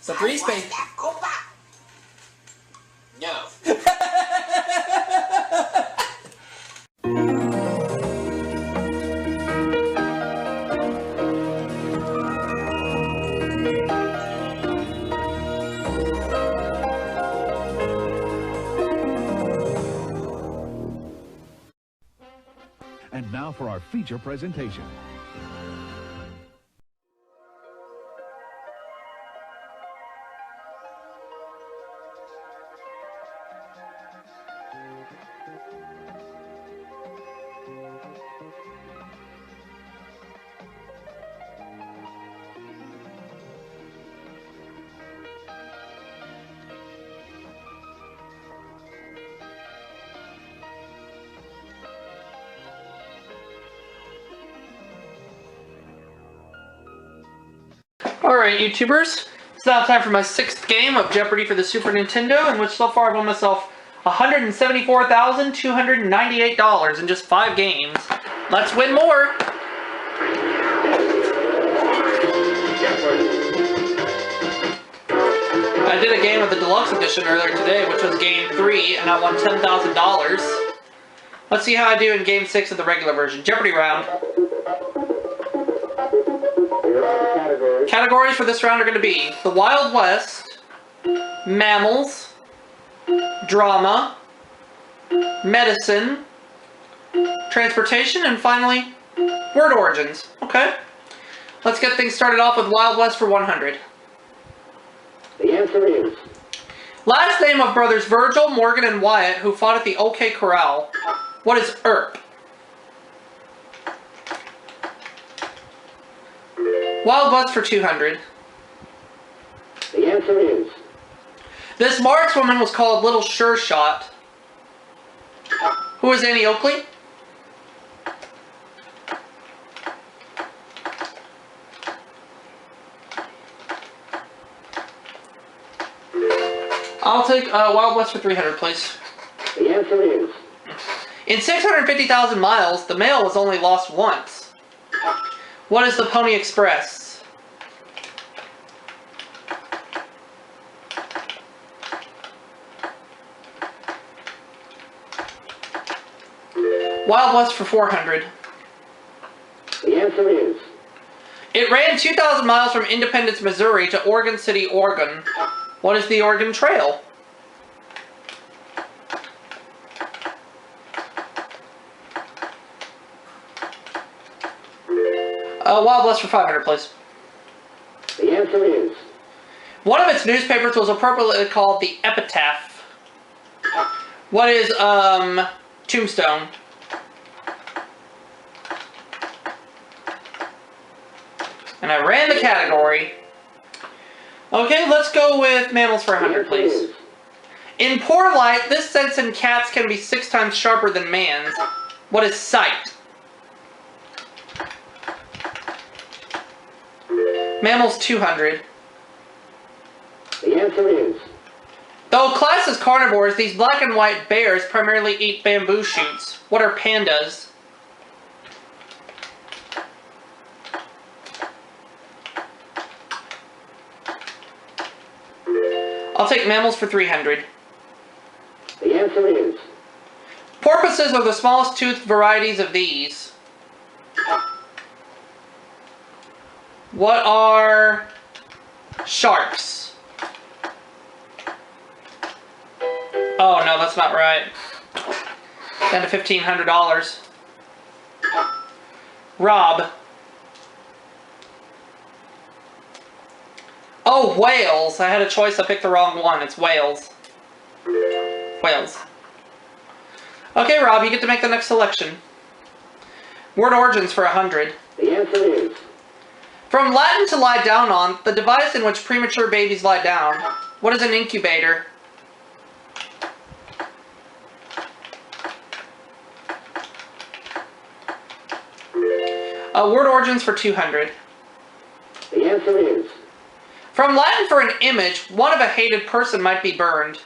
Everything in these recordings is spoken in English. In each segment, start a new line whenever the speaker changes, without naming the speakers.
So 3 space.
No.
And now for our feature presentation.
Alright, YouTubers. It's now time for my 6th game of Jeopardy for the Super Nintendo, in which so far I've won myself $174,298 in just 5 games. Let's win more! I did a game of the Deluxe Edition earlier today, which was Game 3, and I won $10,000. Let's see how I do in Game 6 of the regular version. Jeopardy round. Categories for this round are going to be the Wild West, mammals, drama, medicine, transportation, and finally, word origins. Okay? Let's get things started off with Wild West for 100.
The answer is...
Last name of brothers Virgil, Morgan, and Wyatt who fought at the OK Corral. What is ERP? Wild West for 200.
The answer is...
This markswoman was called Little Sure Shot. Who is Annie Oakley? I'll take Wild West for 300, please.
The answer is...
In 650,000 miles, the mail was only lost once. What is the Pony Express? Wild West for 400.
The answer is...
It ran 2,000 miles from Independence, Missouri to Oregon City, Oregon. What is the Oregon Trail? Wild West for 500, please.
The answer is...
One of its newspapers was appropriately called the Epitaph. What is, Tombstone? And I ran the category. Okay, let's go with mammals for 100, please. In poor light, this sense in cats can be 6 times sharper than man's. What is sight? Mammals 200.
The answer is...
Though classed as carnivores, these black and white bears primarily eat bamboo shoots. What are pandas? I'll take mammals for 300.
The answer is...
Porpoises are the smallest toothed varieties of these. What are sharks? Oh no, that's not right. Down to $1,500. Rob. Oh, whales. I had a choice. I picked the wrong one. It's whales. Whales. Okay, Rob, you get to make the next selection. Word origins for 100.
The answer is...
From Latin to lie down on, the device in which premature babies lie down. What is an incubator? Word origins for 200.
The answer is...
From Latin for an image, one of a hated person might be burned.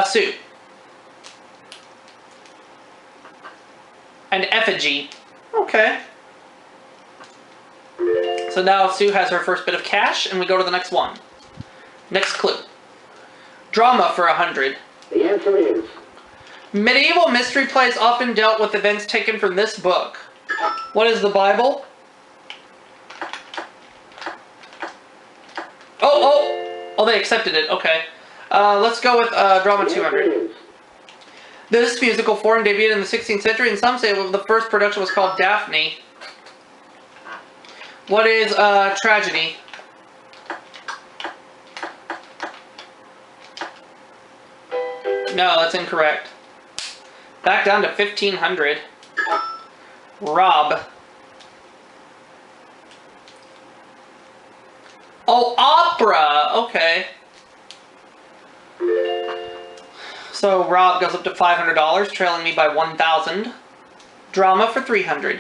Suit. An effigy. Okay. So now Sue has her first bit of cash, and we go to the next one. Next clue. Drama for 100.
The answer is
Medieval mystery plays often dealt with events taken from this book. What is the Bible? Oh, they accepted it. Okay. Let's go with Drama
the answer
200.
is
This musical form debuted in the 16th century, and some say the first production was called Daphne. What is tragedy? No, that's incorrect. Back down to 1500. Rob. Oh, opera! Okay. So Rob goes up to $500, trailing me by 1,000. Drama for 300.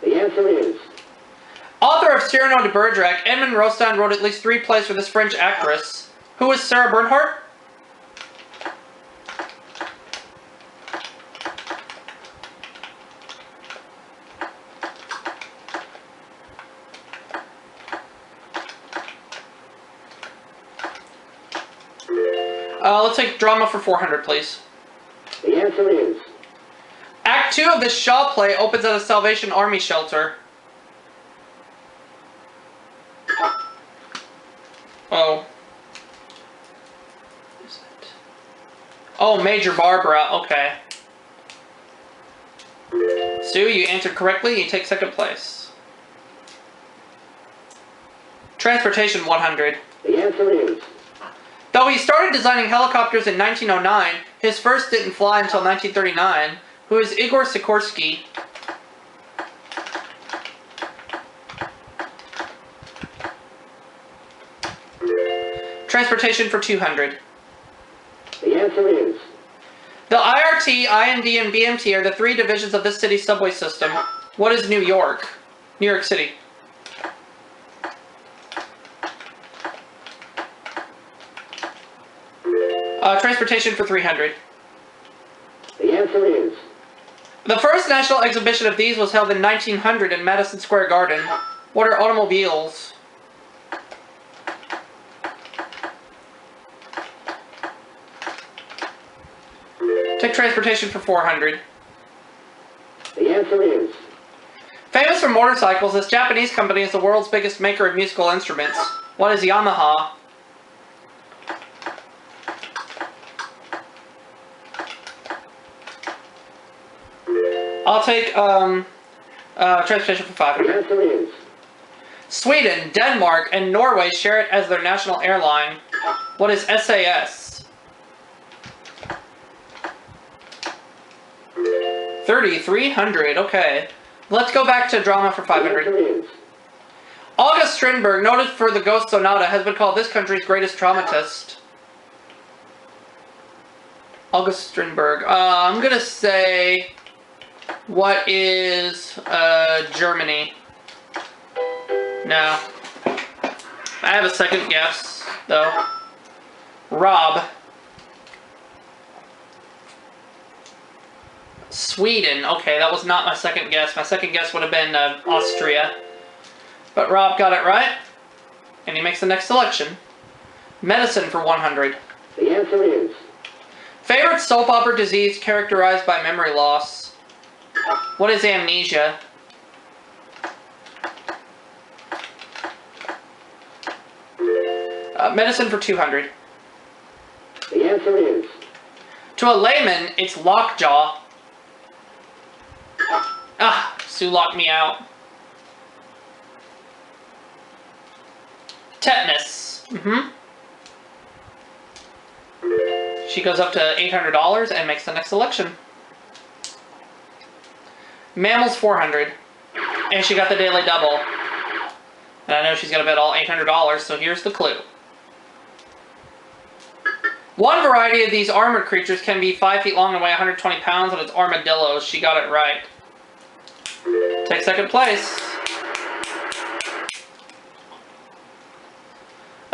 the answer is
Author of Cyrano de Bergerac, Edmond Rostand wrote at least 3 plays for this French actress. Who is Sarah Bernhardt? Let's take drama for 400, please.
the answer is
Act 2 of this Shaw play opens at a Salvation Army shelter. Oh. Is it? Oh, Major Barbara. Okay. Sue, you answered correctly. You take second place. Transportation 100.
the answer is
Though he started designing helicopters in 1909, his first didn't fly until 1939. Who is Igor Sikorsky? Transportation for 200.
the answer is
The IRT, IND, and BMT are the 3 divisions of this city's subway system. What is New York? New York City. Transportation for 300.
the answer is
The first national exhibition of these was held in 1900 in Madison Square Garden. What are automobiles? Take transportation for 400.
the answer is
Famous for motorcycles, this Japanese company is the world's biggest maker of musical instruments. What is Yamaha? I'll take transportation for
the
500.
answer is
Sweden, Denmark, and Norway share it as their national airline. What is SAS? 3,300. Okay. Let's go back to drama for
the answer
500.
is
August Strindberg, noted for the Ghost Sonata, has been called this country's greatest dramatist. August Strindberg. I'm gonna say, what is Germany? No. I have a second guess, though. Rob. Sweden. Okay, that was not my second guess. My second guess would have been Austria. But Rob got it right. And he makes the next selection. Medicine for 100.
the answer is
Favorite soap opera disease characterized by memory loss. What is amnesia? Medicine for 200.
the answer is
To a layman, it's lockjaw. Ah, Sue locked me out. Tetanus. She goes up to $800 and makes the next selection. Mammals 400. And she got the daily double. And I know she's gonna bet all $800, so here's the clue. One variety of these armored creatures can be 5 feet long and weigh 120 pounds, and it's armadillos. She got it right. Take second place.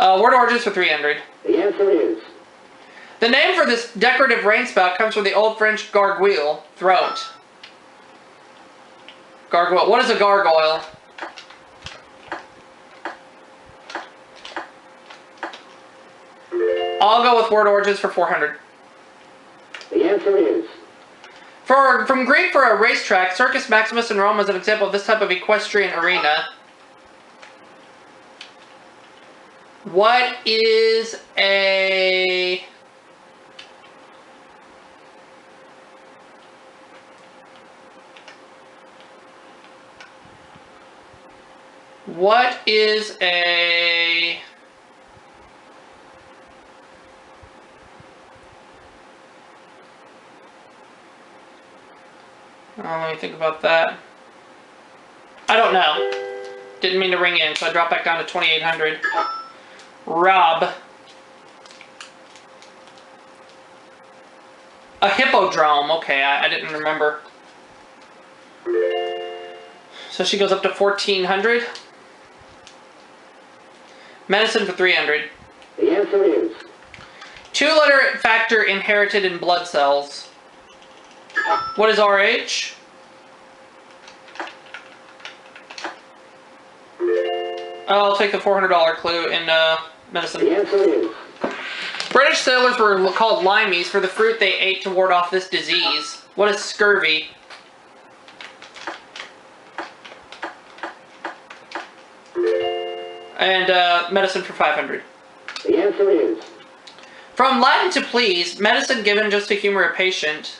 Word origins for 300.
the answer is
The name for this decorative rainspout comes from the Old French gargouille, throat. Gargoyle. What is a gargoyle? I'll go with word origins for 400.
The answer is.
From Greek for a racetrack, Circus Maximus in Rome was an example of this type of equestrian arena. What is a... What is a... Oh, let me think about that. I don't know. Didn't mean to ring in, so I dropped back down to 2,800. Rob. A hippodrome. Okay, I didn't remember. So she goes up to 1,400. Medicine for 300.
The answer is.
2-letter factor inherited in blood cells. What is RH? I'll take the $400 clue in medicine.
The answer is.
British sailors were called limeys for the fruit they ate to ward off this disease. What is scurvy? And medicine for 500.
The answer is.
From Latin to please, medicine given just to humor a patient.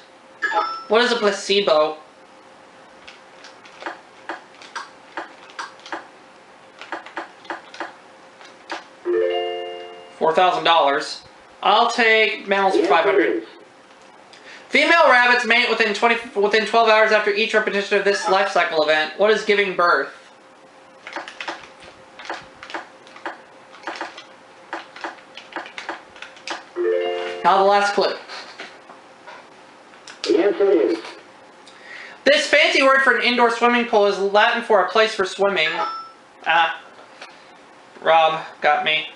What is a placebo? $4,000. I'll take mammals for 500. Female rabbits mate within 12 hours after each repetition of this life cycle event. What is giving birth? Now the last clue.
The answer is.
This fancy word for an indoor swimming pool is Latin for a place for swimming. Ah. Rob got me.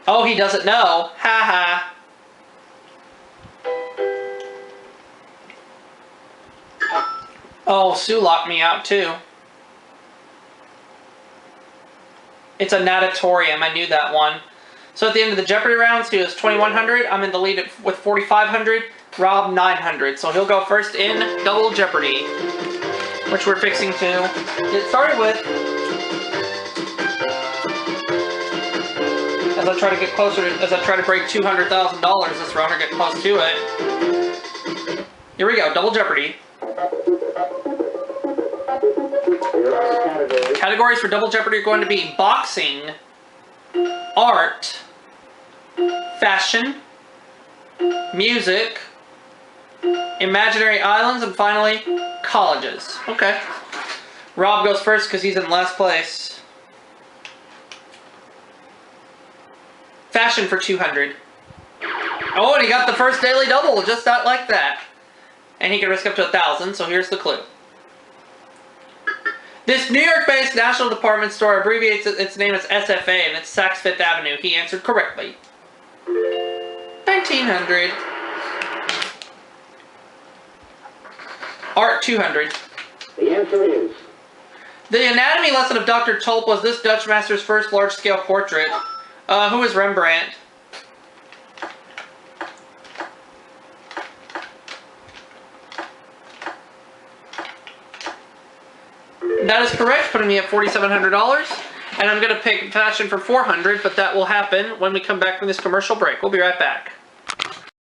Oh, he doesn't know. Ha ha. Oh, Sue locked me out too. It's a natatorium. I knew that one. So at the end of the Jeopardy rounds, he was 2,100. I'm in the lead with 4,500. Rob 900. So he'll go first in Double Jeopardy, which we're fixing to get started with. As I try to get closer to, as I try to break $200,000 this round or get close to it. Here we go, Double Jeopardy. Categories for Double Jeopardy are going to be boxing, art, fashion, music, imaginary islands, and finally, colleges. Okay. Rob goes first because he's in last place. Fashion for 200. Oh, and he got the first daily double, just not like that. And he can risk up to 1,000, so here's the clue. This New York-based national department store abbreviates its name as SFA, and it's Saks Fifth Avenue. He answered correctly. 1,900. Art 200.
The answer is.
The anatomy lesson of Dr. Tulp was this Dutch master's first large-scale portrait. Who is Rembrandt? That is correct, putting me at $4,700. And I'm going to pick fashion for $400, but that will happen when we come back from this commercial break. We'll be right back.